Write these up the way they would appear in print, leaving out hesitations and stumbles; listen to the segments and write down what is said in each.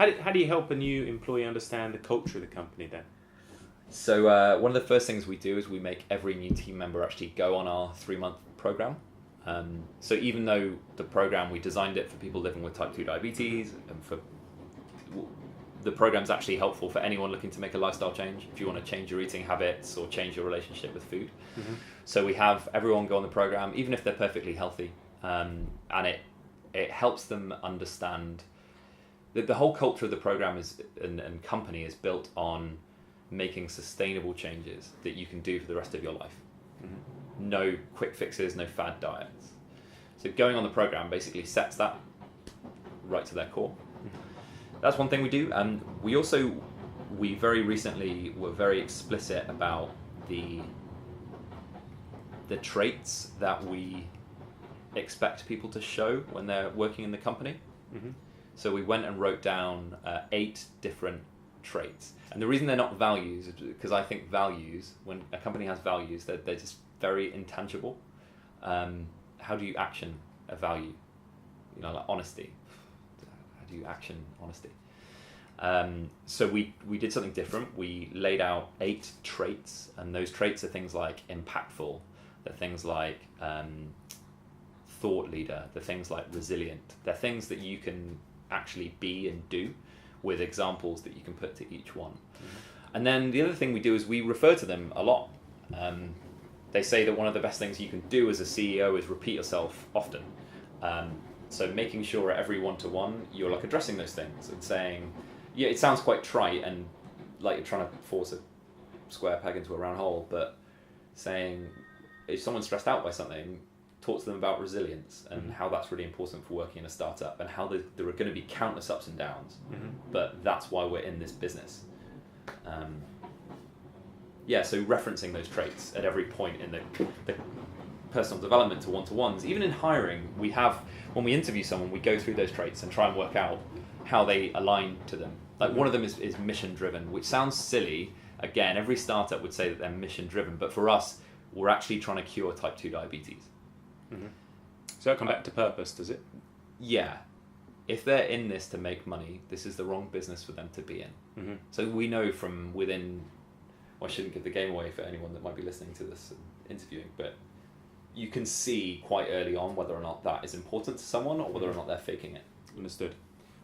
How do you help a new employee understand the culture of the company then? So one of the first things we do is we make every new team member actually go on our 3-month program. So even though the program, we designed it for people living with type 2 diabetes, and the program's actually helpful for anyone looking to make a lifestyle change, if you want to change your eating habits or change your relationship with food. Mm-hmm. So we have everyone go on the program, even if they're perfectly healthy, and it helps them understand that the whole culture of the program and company is built on making sustainable changes that you can do for the rest of your life. Mm-hmm. No quick fixes, no fad diets. So going on the program basically sets that right to their core. That's one thing we do. And we very recently were very explicit about the traits that we expect people to show when they're working in the company. Mm-hmm. So we went and wrote down 8 different traits. And the reason they're not values is because I think values, when a company has values, they're just very intangible. How do you action a value? Like honesty. How do you action honesty? So we did something different. We laid out 8 traits, and those traits are things like impactful, they're things like thought leader, they're things like resilient. They're things that you can actually be and do, with examples that you can put to each one. Mm-hmm. And then the other thing we do is we refer to them a lot. They say that one of the best things you can do as a CEO is repeat yourself often. So making sure at every one-to-one you're like addressing those things and saying, yeah, it sounds quite trite and like you're trying to force a square peg into a round hole, but saying if someone's stressed out by something, talk to them about resilience and mm-hmm. how that's really important for working in a startup, and how there are going to be countless ups and downs, mm-hmm. but that's why we're in this business. So referencing those traits at every point in the personal development to one-to-ones. Even in hiring, when we interview someone, we go through those traits and try and work out how they align to them. Like one of them is mission-driven, which sounds silly. Again, every startup would say that they're mission-driven, but for us, we're actually trying to cure type 2 diabetes. Mm-hmm. So that come back to purpose, does it? Yeah. If they're in this to make money, this is the wrong business for them to be in. Mm-hmm. So we know from within, well, I shouldn't give the game away for anyone that might be listening to this and interviewing, but you can see quite early on whether or not that is important to someone or whether or not they're faking it. Understood.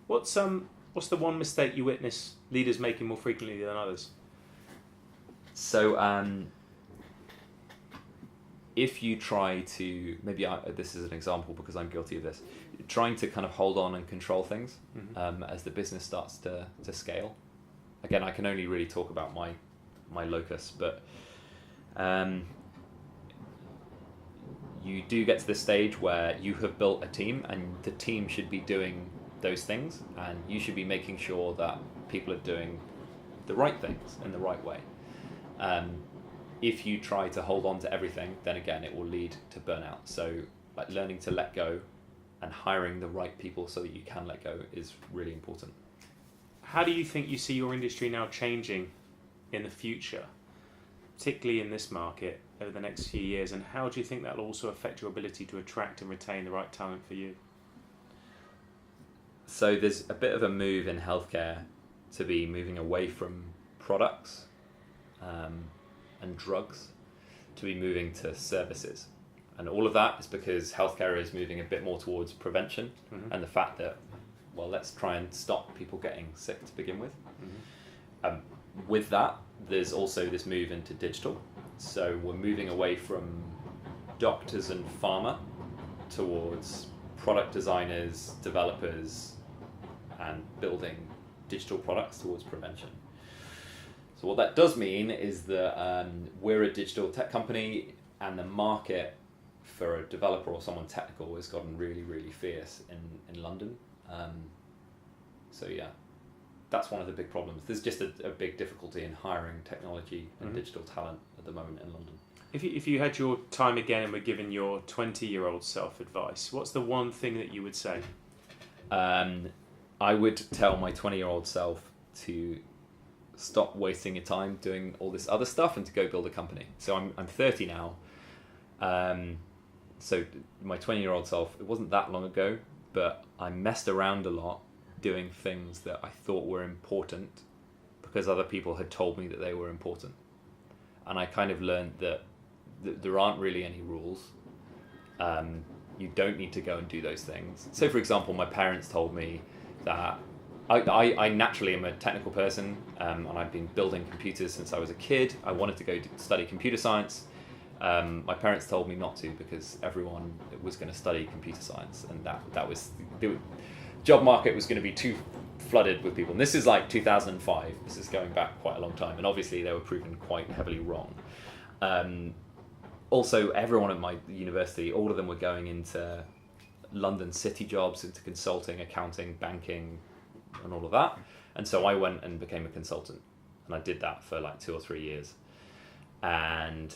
What's the one mistake you witness leaders making more frequently than others? So if you try to, this is an example because I'm guilty of this, trying to kind of hold on and control things mm-hmm. As the business starts to scale. Again, I can only really talk about my locus, but you do get to the stage where you have built a team and the team should be doing those things, and you should be making sure that people are doing the right things in the right way. If you try to hold on to everything, then again, it will lead to burnout. So like learning to let go and hiring the right people so that you can let go is really important. How do you think you see your industry now changing in the future, particularly in this market over the next few years, and how do you think that will also affect your ability to attract and retain the right talent for you? So there's a bit of a move in healthcare to be moving away from products and drugs to be moving to services. And all of that is because healthcare is moving a bit more towards prevention mm-hmm. and the fact that, well, let's try and stop people getting sick to begin with. Mm-hmm. With that, there's also this move into digital. So we're moving away from doctors and pharma towards product designers, developers, and building digital products towards prevention. So what that does mean is that we're a digital tech company, and the market for a developer or someone technical has gotten really, really fierce in London. So yeah, that's one of the big problems. There's just a big difficulty in hiring technology and mm-hmm. digital talent at the moment in London. If you had your time again and were giving your 20-year-old self advice, what's the one thing that you would say? I would tell my 20-year-old self to stop wasting your time doing all this other stuff and to go build a company. So I'm 30 now. So my 20-year-old self, it wasn't that long ago, but I messed around a lot, doing things that I thought were important because other people had told me that they were important. And I kind of learned that there aren't really any rules. You don't need to go and do those things. So, for example, my parents told me that I naturally am a technical person, and I've been building computers since I was a kid. I wanted to go study computer science. My parents told me not to because everyone was going to study computer science, and that was the job market was going to be too flooded with people. And this is like 2005. This is going back quite a long time, and obviously they were proven quite heavily wrong. Also, everyone at my university, all of them were going into London city jobs, into consulting, accounting, banking, and all of that. And so I went and became a consultant, and I did that for like 2 or 3 years. And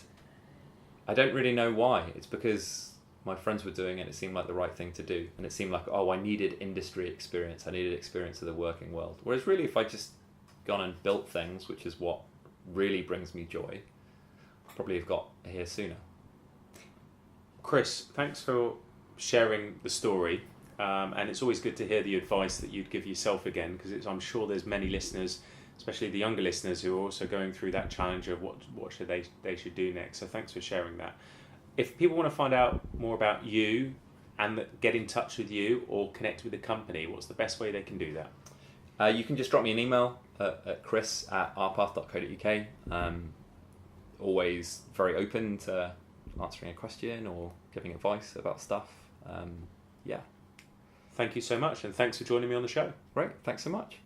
I don't really know why. It's because my friends were doing it. It seemed like the right thing to do, and it seemed like, I needed industry experience. I needed experience of the working world. Whereas really, if I just gone and built things, which is what really brings me joy, probably have got here sooner. Chris, thanks for sharing the story, and it's always good to hear the advice that you'd give yourself again, because I'm sure there's many listeners, especially the younger listeners, who are also going through that challenge of what should they should do next. So thanks for sharing that. If people want to find out more about you and get in touch with you or connect with the company, what's the best way they can do that? You can just drop me an email at chris@rpath.co.uk. Always very open to answering a question or giving advice about stuff. Yeah. Thank you so much, and thanks for joining me on the show. Great, thanks so much.